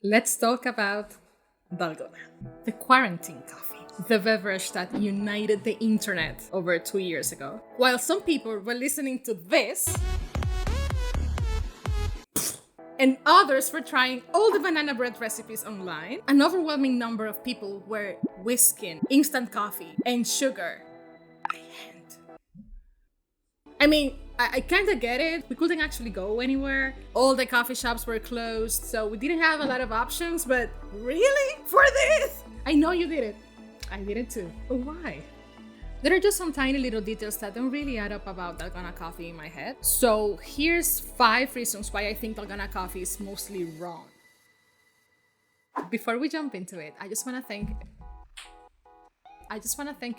Let's talk about Dalgona, the quarantine coffee, the beverage that united the internet over 2 years ago. While some people were listening to this, and others were trying all the banana bread recipes online, an overwhelming number of people were whisking instant coffee and sugar by hand. I mean, I kind of get it. We couldn't actually go anywhere. All the coffee shops were closed, so we didn't have a lot of options, but really? For this? I know you did it. I did it too. But why? There are just some tiny little details that don't really add up about Dalgona coffee in my head. So here's 5 reasons why I think Dalgona coffee is mostly wrong. Before we jump into it, I just want to thank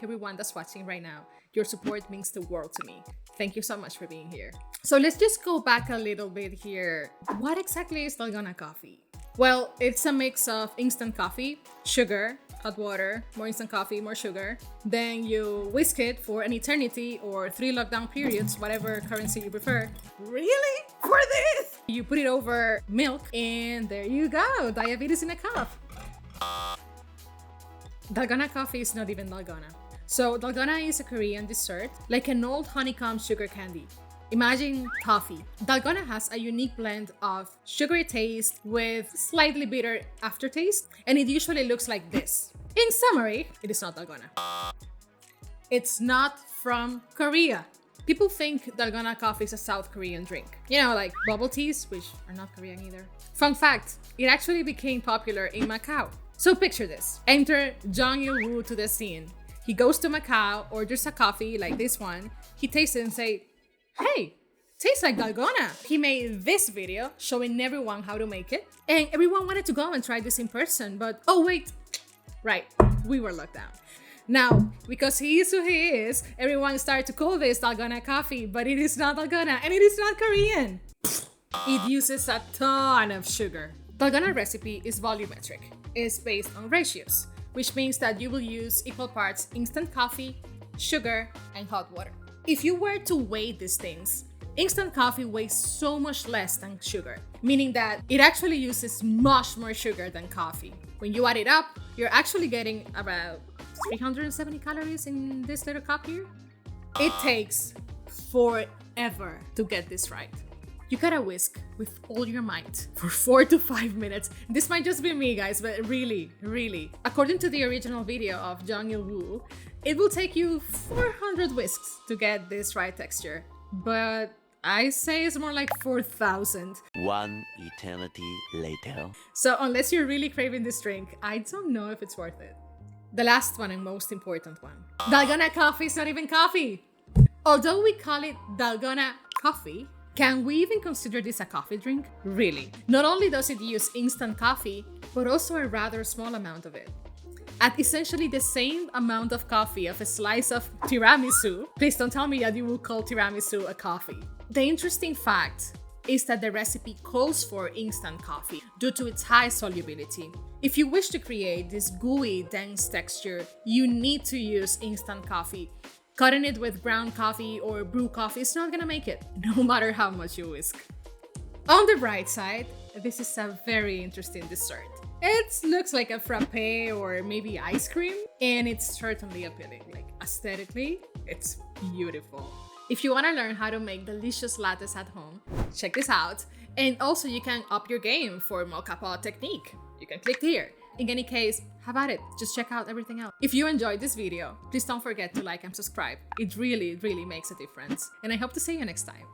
everyone that's watching right now. Your support means the world to me. Thank you so much for being here. So let's just go back a little bit here. What exactly is Dalgona coffee? Well, it's a mix of instant coffee, sugar, hot water, more instant coffee, more sugar. Then you whisk it for an eternity or 3 lockdown periods, whatever currency you prefer. Really? For this? You put it over milk and there you go. Diabetes in a cup. Dalgona coffee is not even Dalgona. So Dalgona is a Korean dessert, like an old honeycomb sugar candy. Imagine toffee. Dalgona has a unique blend of sugary taste with slightly bitter aftertaste, and it usually looks like this. In summary, it is not Dalgona. It's not from Korea. People think Dalgona coffee is a South Korean drink. You know, like bubble teas, which are not Korean either. Fun fact, it actually became popular in Macau. So picture this. Enter Jung Il-woo to the scene. He goes to Macau, orders a coffee like this one. He tastes it and say, hey, tastes like Dalgona. He made this video showing everyone how to make it. And everyone wanted to go and try this in person, but oh wait, right, we were locked down. Now, because he is who he is, everyone started to call this Dalgona coffee, but it is not Dalgona and it is not Korean. It uses a ton of sugar. Dalgona recipe is volumetric. It's based on ratios, which means that you will use equal parts instant coffee, sugar, and hot water. If you were to weigh these things, instant coffee weighs so much less than sugar, meaning that it actually uses much more sugar than coffee. When you add it up, you're actually getting about 370 calories in this little cup here. It takes forever to get this right. You gotta whisk with all your might for 4 to 5 minutes. This might just be me, guys, but really, according to the original video of Jung Il-woo, it will take you 400 whisks to get this right texture. But I say it's more like 4,000. One eternity later. So unless you're really craving this drink, I don't know if it's worth it. The last one and most important one. Dalgona coffee is not even coffee. Although we call it Dalgona coffee, can we even consider this a coffee drink? Really? Not only does it use instant coffee, but also a rather small amount of it. At essentially the same amount of coffee of a slice of tiramisu. Please don't tell me that you will call tiramisu a coffee. The interesting fact is that the recipe calls for instant coffee due to its high solubility. If you wish to create this gooey, dense texture, you need to use instant coffee. Cutting it with ground coffee or brew coffee is not gonna make it, no matter how much you whisk. On the bright side, this is a very interesting dessert. It looks like a frappe or maybe ice cream, and it's certainly appealing. Like aesthetically, it's beautiful. If you wanna learn how to make delicious lattes at home, check this out. And also you can up your game for mocha pot technique. You can click here. In any case, have at it. Just check out everything else. If you enjoyed this video, please don't forget to like and subscribe. It really makes a difference. And I hope to see you next time.